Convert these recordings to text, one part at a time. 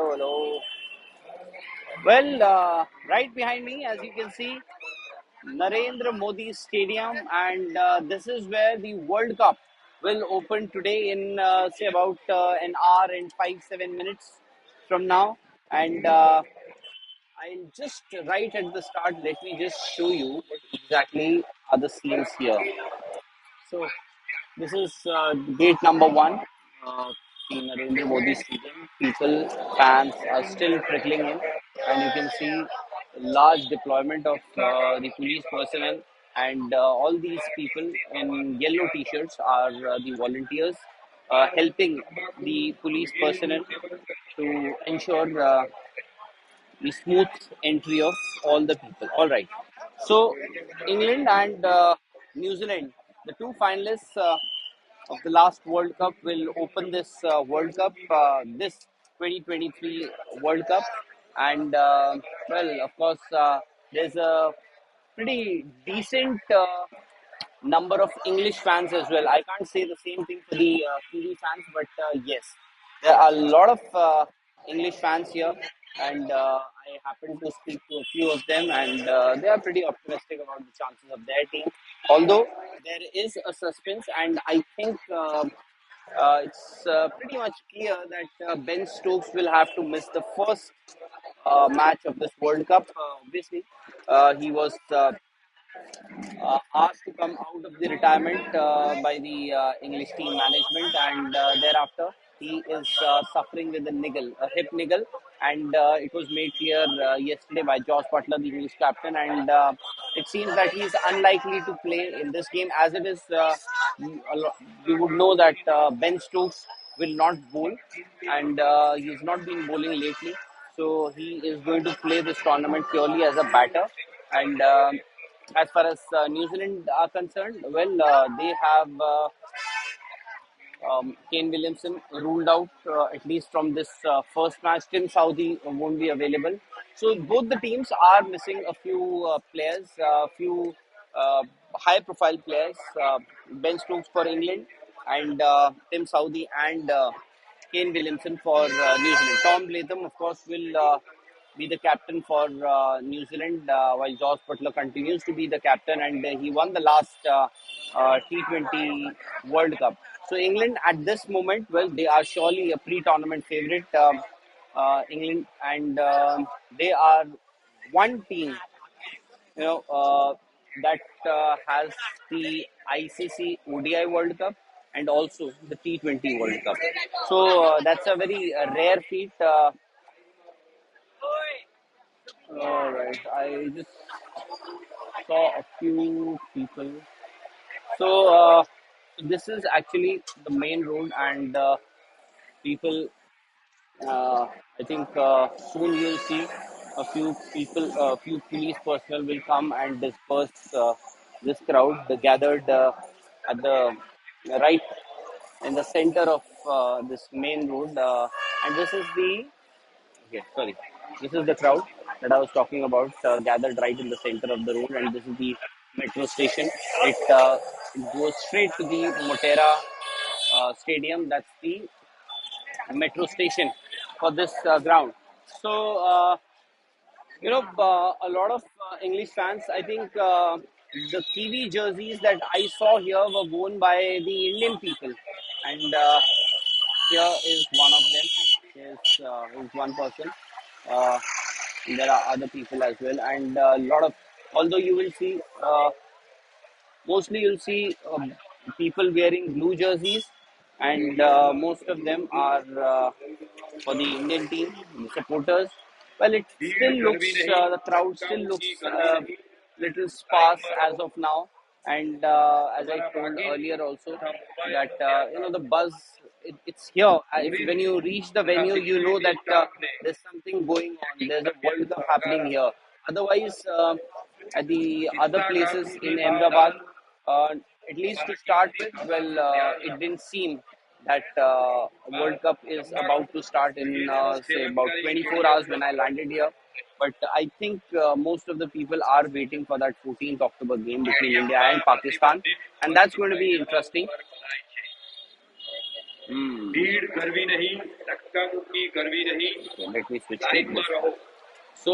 hello, hello. Well, right behind me, as you can see, Narendra Modi Stadium, and this is where the World Cup will open today in say about an hour and 5-7 minutes from now. And I'll just right at the start, let me just show you what exactly are the scenes here. So this is gate number one. The Narendra Modi Stadium. People, fans are still trickling in, and you can see large deployment of the police personnel, and all these people in yellow t-shirts are the volunteers helping the police personnel to ensure the smooth entry of all the people. All right. So, England and New Zealand, the two finalists of the last World Cup, will open this World Cup, this 2023 World Cup. And, well, of course, there's a pretty decent number of English fans as well. I can't say the same thing for the Kiwi fans, but yes, there are a lot of English fans here, and I happen to speak to a few of them, and they are pretty optimistic about the chances of their team. Although there is a suspense, and I think it's pretty much clear that Ben Stokes will have to miss the first match of this World Cup. Obviously, he was asked to come out of the retirement by the English team management, and thereafter he is suffering with a niggle, a hip niggle, and it was made clear yesterday by Josh Butler, the English captain, and it seems that he is unlikely to play in this game. As it is, you would know that Ben Stokes will not bowl, and he has not been bowling lately, so he is going to play this tournament purely as a batter, and. As far as New Zealand are concerned, well, they have Kane Williamson ruled out at least from this first match. Tim Southee won't be available. So both the teams are missing a few players, a few high-profile players. Ben Stokes for England and Tim Southee and Kane Williamson for New Zealand. Tom Latham, of course, will be the captain for New Zealand, while Josh Butler continues to be the captain, and he won the last T20 World Cup. So England at this moment, well, they are surely a pre-tournament favorite. England, and they are one team, you know, that has the ICC ODI World Cup and also the T20 World Cup. So that's a very rare feat. All right, I just saw a few people. So this is actually the main road, and people. I think soon you'll see a few people, a few police personnel will come and disperse this crowd. They gathered at the right in the center of this main road, and this is the okay, sorry. This is the crowd that I was talking about, gathered right in the center of the road, and this is the metro station. It goes straight to the Motera Stadium. That's the metro station for this ground. So, a lot of English fans, I think the Kiwi jerseys that I saw here were worn by the Indian people. And here is one of them. Here's one person. Uh, there are other people as well, and a lot of, although you will see mostly you'll see people wearing blue jerseys, and most of them are for the Indian team supporters. Well, it still looks the crowd still looks little sparse as of now, and as I told earlier also that the buzz it's here. When you reach the venue, you know that there's something going on. There's a World Cup happening here. Otherwise, at the other places in Ahmedabad, uh, at least to start with, well, it didn't seem that World Cup is about to start in say about 24 hours when I landed here. But I think most of the people are waiting for that 14th October game between India and Pakistan, and that's going to be interesting. Hmm. भीड़ गर्वी नहीं, धक्का मुक्की गर्वी नहीं. Okay, let me switch to this one. So,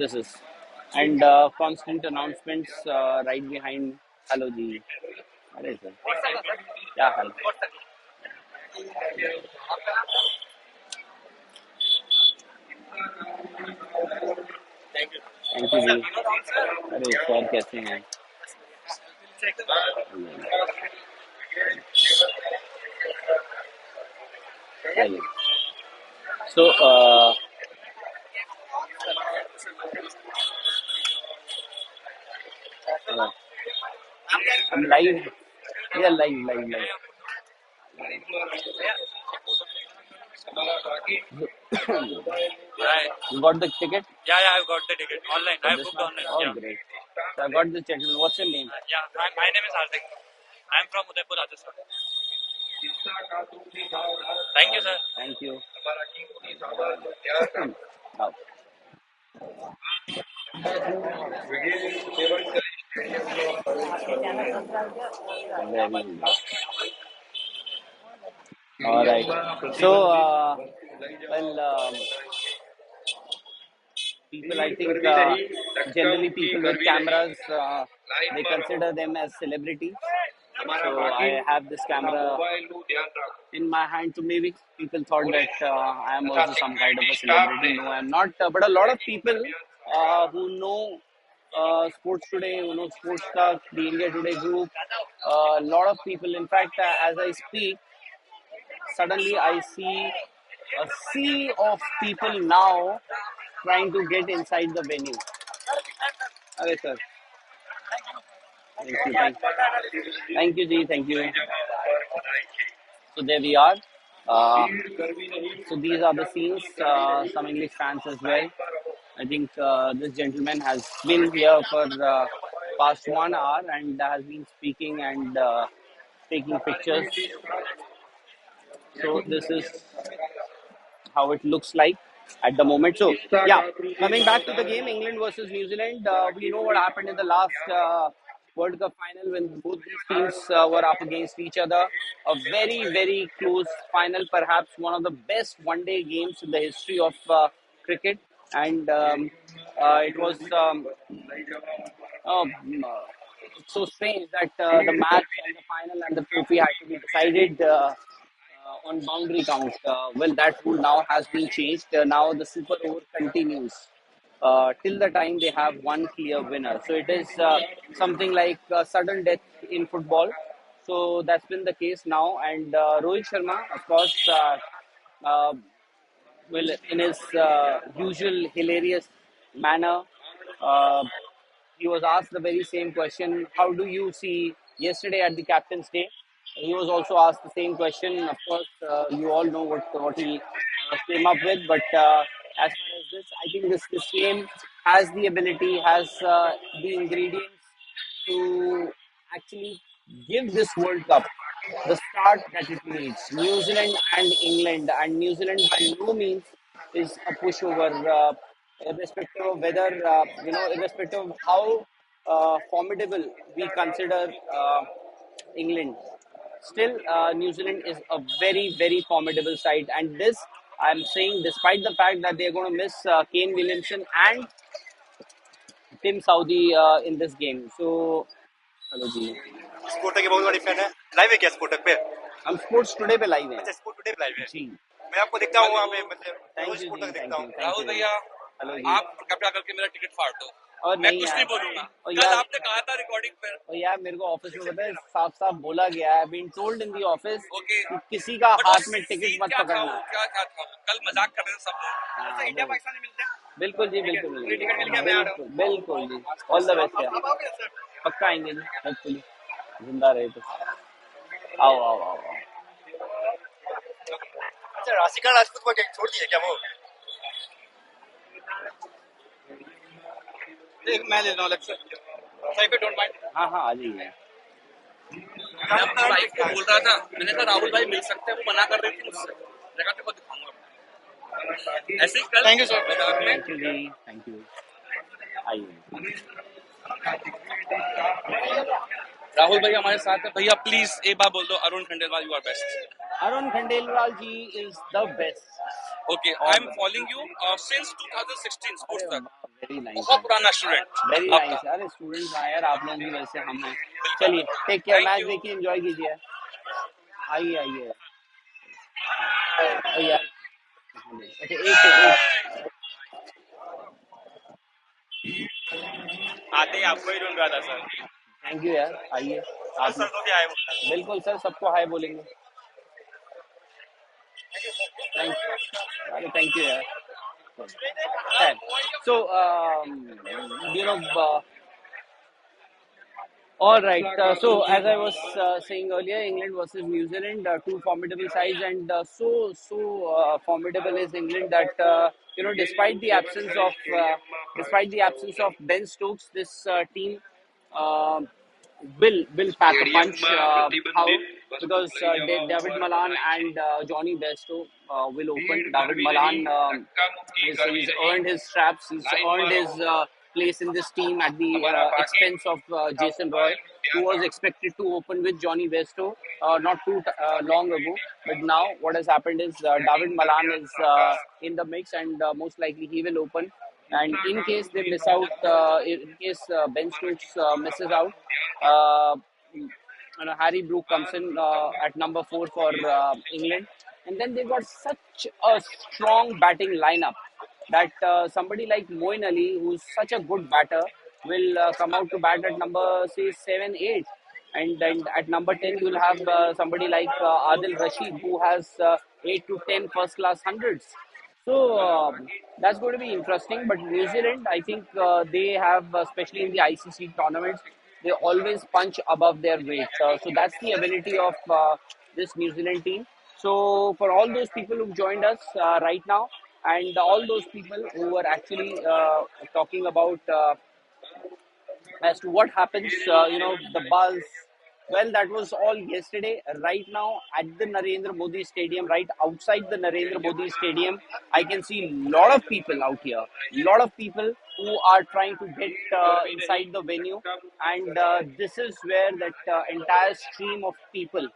this is and constant announcements right behind. Hello, Ji. Arey sir. Yeah, hi. Thank you, Ji. अरे sir कैसे हैं? चलिए. So, I'm live. Yeah, live. Hi. You got the ticket Yeah, I've got the ticket online. for I this booked match? online. Oh, Yeah. great. So I got the ticket. What's your name? Yeah. My name is AajTak. I'm from Udaipur, Rajasthan. Thank you, sir. Thank you. Very good. All right. So, well, people, I think, generally people with cameras, they consider them as celebrities. So I have this camera in my hand, so maybe people thought that I am also some kind of a celebrity. No, I'm not. But a lot of people who know Sports Today, who know Sports Stuff, the India Today group, a lot of people. In fact, as I speak, suddenly I see a sea of people now trying to get inside the venue. Okay, sir. Thank you, Ji. Thank you. So there we are. Uh, so these are the scenes. Some English fans as well. I think this gentleman has been here for past 1 hour and has been speaking and taking pictures. So this is how it looks like at the moment. So, yeah, coming back to the game, England versus New Zealand, we know what happened in the last World Cup final when both these teams were up against each other. A very, very close final, perhaps one of the best one day games in the history of cricket. And it was so strange that the match and the final and the trophy had to be decided on boundary count. Well, that rule now has been changed. Now the super over continues till the time they have one clear winner. So it is something like sudden death in football. So that's been the case now. And Rohit Sharma, of course, uh, well, in his usual hilarious manner, uh, he was asked the very same question. How do you see yesterday at the Captain's Day? He was also asked the same question. Of course, you all know what he came up with. But as far as this, I think this game has the ability, has the ingredients to actually give this World Cup the start that it needs. New Zealand and England, and New Zealand by no means is a pushover, irrespective of whether irrespective of how formidable we consider England. Still, New Zealand is a very, very formidable side, and this I'm saying despite the fact that they're going to miss Kane Williamson and Tim Saudi in this game. So, hello जी. स्पोर्टक की बहुत बड़ी fan है. Live है क्या स्पोर्टक पे? हम sports today पे live हैं. अच्छा, स्पोर्ट टुडे पे लाइव है. जी. मैं आपको देखता हूँ वहाँ पे, मतलब थैंक रोज यू स्पोर्टक जी. देखता हूँ. Thank Rahul you. भैया, हेलो जी. आप कृपया करके मेरा टिकट फाड़ दो. और मैं नहीं कुछ यार. नहीं बोलूंगा. और कल यार आपने कहा था रिकॉर्डिंग पर. और यार मेरे को ऑफिस में पता है साफ साफ बोला गया है. Been told in the office okay. कि किसी का बट वो हाथ में टिकट सीन मत क्या था, पकड़ना. वो क्या था, कल मजाक कर रहे थे सब लोग. हाँ, अच्छा, इंडिया वो पाकिस्तान में मिलते हैं. बिल्कुल जी. बिल्कुल मुझे टिकट मिल गया, मैं आ रहा हूँ. बिल्कुल जी. ऑल द बेस्ट यार. आप आओगे सर? पक्का आएंगे जी. होपफुली जिंदा रहे तो. आओ. अच्छा, राशिका राजपूत को छोड़ दिए क्या वो? एक मैं ले रहा हूँ लेक्चर. सही पे डोंट माइंड. हाँ आ जाइए. मैं अपनी वाइफ को बोल रहा था, मैंने कहा राहुल भाई मिल सकते हैं, वो मना कर रही थी मुझसे. जगह तेरे को दिखाऊंगा ऐसे ही कल. Thank you sir. मजाक में. Thank you ji. Thank you. आइए. राहुल भाई हमारे साथ है. भैया प्लीज एक बार बोल दो, Arun Khandelwal you are best. Arun Khandelwal ji is the best Okay, of I'm the best. following you since 2016 अरे sports तक. वाह, वेरी नाइस बहुत यार, पुराना स्टूडेंट वेरी आपका. नाइस। अरे स्टूडेंट्स हैं यार, आप लोग भी वैसे हम हैं। बिल्कुल. चलिए, take care, thank much you. देखिए, एंजॉय कीजिए। आइए आइए। ओ यार, अच्छा एक सेकंड, एक आते ही आपको ही ढूंढ रहा था सर. थैंक यू यार, आइए सर आप सर लोग। को भी आए बोलना. बिल्कुल सर, सबको हाय बोलेंगे। थैंक अरे थैंक यू यार। So you know all right. So, as I was saying earlier, England versus New Zealand, two formidable sides, and so formidable is England that despite the absence of Ben Stokes, this team uh, will pack a punch. How? Because David Malan and Johnny Bairstow will open. David Malan he's earned his straps. He's earned his place in this team at the expense of Jason Roy, who was expected to open with Johnny Bairstow not too long ago. But now what has happened is David Malan is in the mix, and most likely he will open. And in case they miss out, in case Ben Stokes misses out, uh, Harry Brook comes in at number 4 for England, and then they've got such a strong batting lineup that somebody like Moeen Ali, who's such a good batter, will come out to bat at number say 7, 8. And then at number 10, you'll have somebody like Adil Rashid, who has 8 to 10 first class hundreds. So that's going to be interesting. But New Zealand, I think they have, especially in the ICC tournaments, they always punch above their weight. So that's the ability of this New Zealand team. So for all those people who've joined us right now, and all those people who were actually talking about as to what happens, the buzz. Well, that was all yesterday. Right now, at the Narendra Modi Stadium, right outside the Narendra Modi Stadium, I can see a lot of people out here. Lot of people who are trying to get inside the venue, and this is where that entire stream of people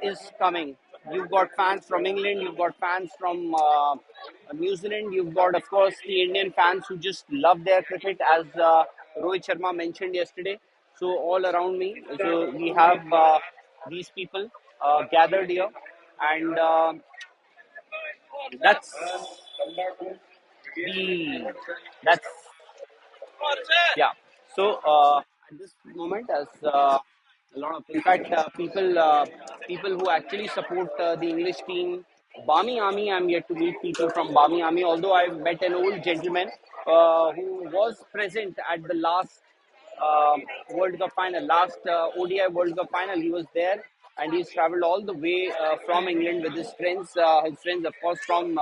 is coming. You've got fans from England, you've got fans from New Zealand, you've got, of course, the Indian fans who just love their cricket, as Rohit Sharma mentioned yesterday. So, all around me, so we have these people gathered here, and that's the that's yeah. So at this moment, as a lot of, in fact, people who actually support the English team, Bami Army. I'm yet to meet people from Bami Army. Although I've met an old gentleman who was present at the last World Cup final, last ODI World Cup final. He was there, and he's traveled all the way from England with his friends. His friends, of course, from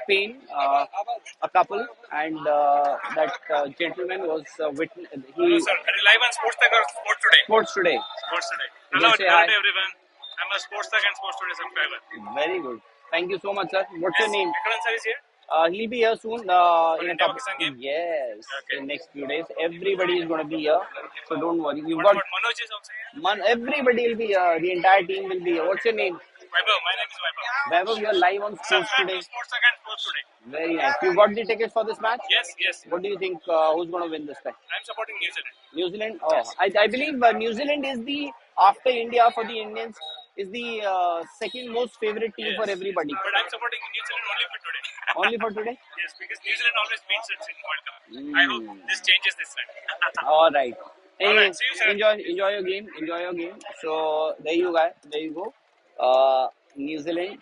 Spain, a couple, and that gentleman was Hello, he sir. Are you live on Sports Tech or Sports Today? sports today. Sports Today. You Hello, can say hello hi. to everyone. I'm a Sports Tech and Sports Today subscriber. Very good. Thank you so much, sir. What's your Yes, name? Vikram sir is here He'll be here soon for in a couple. India-Pakistan game. Yes, Okay. in next few days. Everybody is going to be here, so don't worry. You've What got about Manoj is also here? everybody will be here. The entire team will be here. What's your name? Vaibhav, my name is Vaibhav. Vaibhav, you're live on Sports Subscribe to today. Sports Tech and Sports Today. Very nice. You got the tickets for this match? Yes, yes. What do you think? Who's going to win this time? I'm supporting New Zealand. New Zealand. Oh, I believe New Zealand is the, after India, for the Indians, is the second most favorite team Yes, for yes. everybody. But I'm supporting New Zealand only for today. Only for today. Yes, because New Zealand always beats us in World Cup. I hope this changes this time. All right. All Anyway, right, see you, sir. enjoy your game. Enjoy your game. So there you go. There you go. New Zealand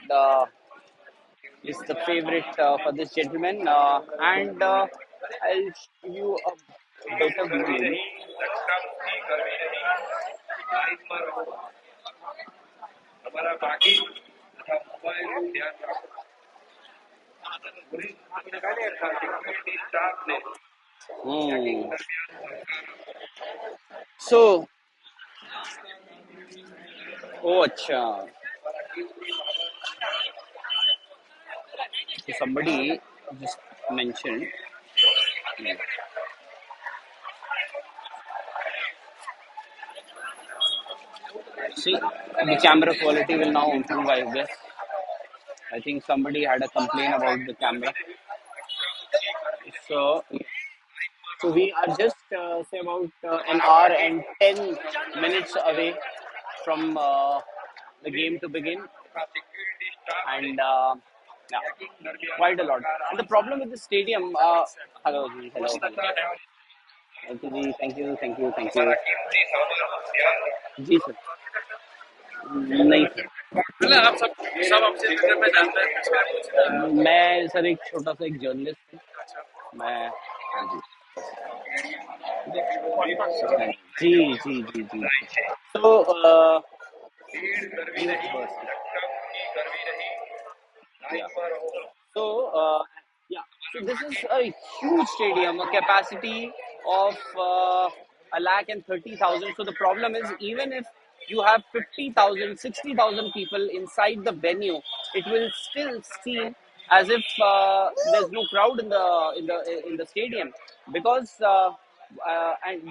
is the favorite for this gentleman, and I'll show you a better view maybe. Hmm. So, oh, acha. So somebody just mentioned. See, the camera quality will now improve, I guess. I think somebody had a complaint about the camera. So, so we are just say about an hour and 10 minutes away from the game to begin, and yeah, quite a lot. And the problem with the stadium, hello, ji, hello, hello. Thank you, ji, thank you, thank you, thank you. जी sir, नहीं sir, मतलब आप सब आपसे cricket में जानते हैं इसके लिए पूछ रहे हैं। मैं सर एक छोटा सा एक जर्नलिस्ट हूँ। अच्छा मैं, हाँ जी, अच्छा जी जी जी जी। तो न्यूज़ बस, yeah. So, yeah, so this is a huge stadium, a capacity of a lakh and 30,000. So the problem is, even if you have 50,000, 60,000 people inside the venue, it will still seem as if there's no crowd in the stadium, because and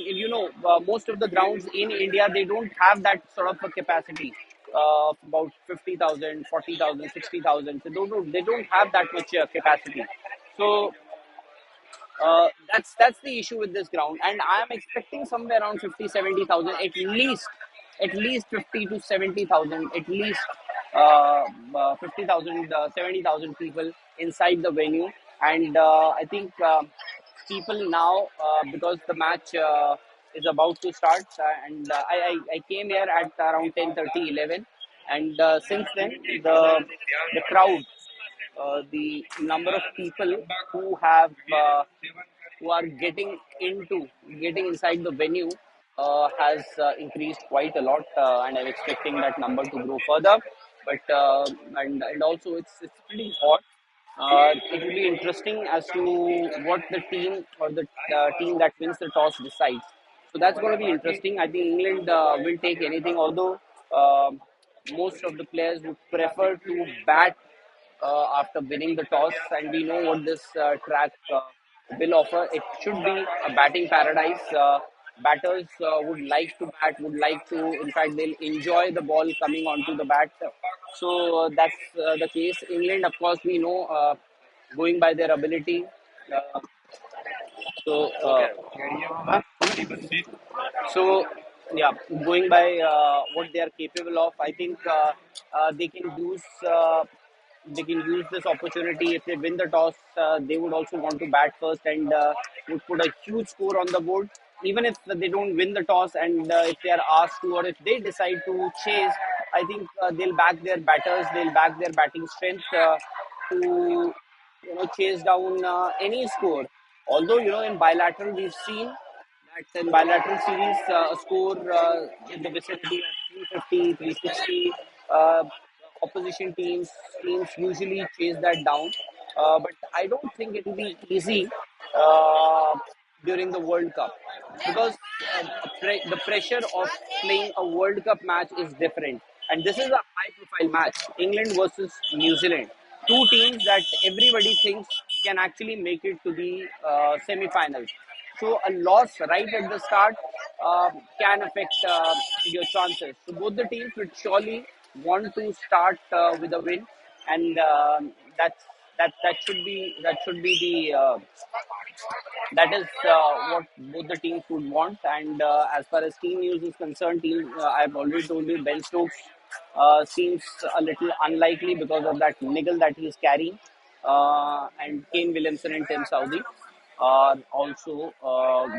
you know, most of the grounds in India, they don't have that sort of a capacity of about 50,000, 40,000, 60,000. So they don't have that much capacity. So that's the issue with this ground, and I am expecting somewhere around 50, 70,000 at least 50 to 70,000, at least 50,000, 70,000 people inside the venue. And I think people now, because the match is about to start, and I came here at around 10:30, 11, and since then the crowd, the number of people who have who are getting inside the venue has increased quite a lot, and I'm expecting that number to grow further. But and also it's pretty hot. It will be interesting as to what the team or the team that wins the toss decides. So that's going to be interesting. I think England will take anything, although most of the players would prefer to bat after winning the toss, and we know what this track will offer. It should be a batting paradise. Batters would like to bat, would like to, in fact, they'll enjoy the ball coming onto the bat. So that's the case. England, of course, we know, going by their ability. Uh, so, so yeah, going by what they are capable of, I think they can use this opportunity. If they win the toss, they would also want to bat first, and would put a huge score on the board. Even if they don't win the toss, and if they are asked to, or if they decide to chase, I think they'll back their batters, they'll back their batting strength to chase down any score. Although in bilateral we've seen that in bilateral series, a score in the vicinity of 350, 360. Opposition teams usually chase that down, but I don't think it will be easy uh, during the World Cup, because the pressure of playing a World Cup match is different, and this is a high-profile match: England versus New Zealand, two teams that everybody thinks can actually make it to the semi-finals. So a loss right at the start can affect your chances. So both the teams would surely want to start with a win, and that's that should be the that is what both the teams would want. And as far as team news is concerned, I've already told you, Ben Stokes seems a little unlikely because of that niggle that he's carrying, and Kane Williamson and Tim Southey are also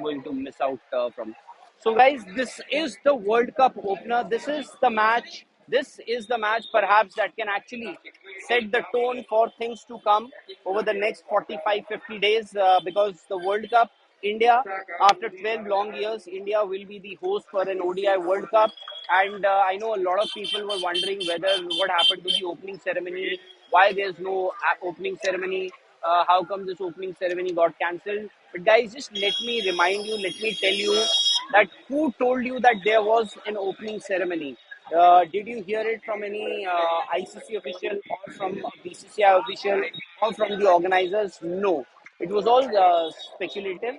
going to miss out from. So, guys, this is the World Cup opener. This is the match. This is the match, perhaps, that can actually set the tone for things to come over the next 45, 50 days, because the World Cup, India, after 12 long years, India will be the host for an ODI World Cup. And I know a lot of people were wondering whether what happened to the opening ceremony, why there's no opening ceremony, how come this opening ceremony got cancelled. But guys, just let me remind you, let me tell you that who told you that there was an opening ceremony? Did you hear it from any ICC official, or from a BCCI official, or from the organizers? No, it was all speculative.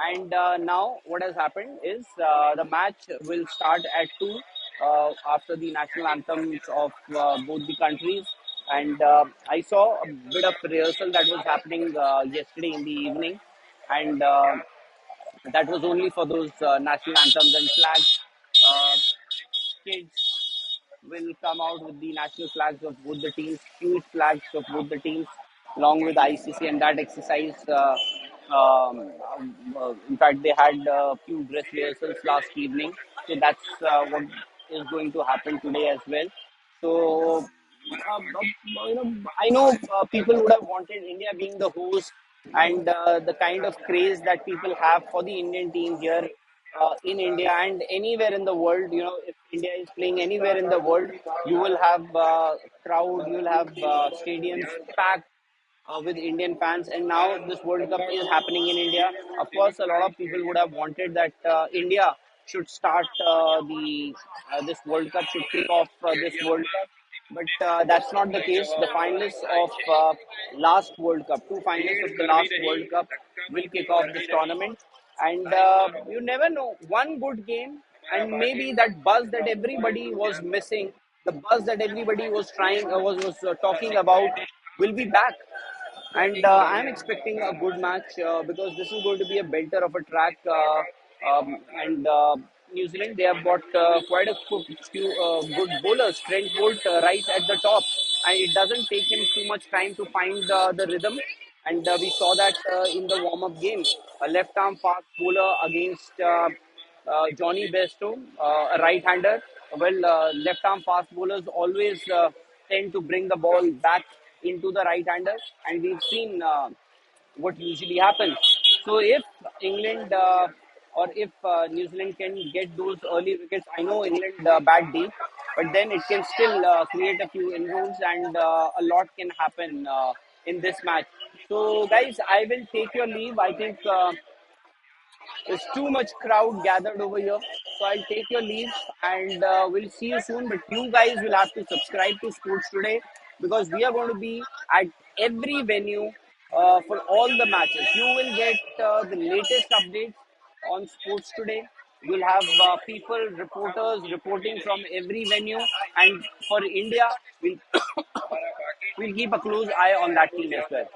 And now what has happened is the match will start at 2. after the national anthems of both the countries. And I saw a bit of rehearsal that was happening yesterday in the evening, and that was only for those national anthems and flags. Kids will come out with the national flags of both the teams, huge flags of both the teams, along with ICC, and that exercise. In fact, they had a few dress rehearsals last evening, so that's what is going to happen today as well. So, I know people would have wanted India being the host, and the kind of craze that people have for the Indian team here in India and anywhere in the world. If India is playing anywhere in the world, you will have crowd, you will have stadiums packed with Indian fans. And now this World Cup is happening in India. Of course, a lot of people would have wanted that India should start the this World Cup, should kick off this World Cup. But that's not the case. The finalists of last World Cup, two finalists of the last World Cup, will kick off this tournament. And you never know. One good game, and maybe that buzz that everybody was missing, the buzz that everybody was trying was talking about, will be back. And I'm expecting a good match because this is going to be a belter of a track. And New Zealand, they have got quite a few good bowlers. Trent Bolt right at the top, and it doesn't take him too much time to find the rhythm. And we saw that in the warm-up game, a left-arm fast bowler against Johnny Bairstow, a right-hander. Well, left-arm fast bowlers always tend to bring the ball back into the right-hander, and we've seen what usually happens. So if England or if New Zealand can get those early wickets, I know England bat deep, but then it can still create a few inroads, and a lot can happen in this match. So, guys, I will take your leave. I think there's too much crowd gathered over here. So I'll take your leave, and we'll see you soon. But you guys will have to subscribe to Sports Today, because we are going to be at every venue for all the matches. You will get the latest updates on Sports Today. You'll have people, reporters reporting from every venue. And for India, we'll keep a close eye on that team as well.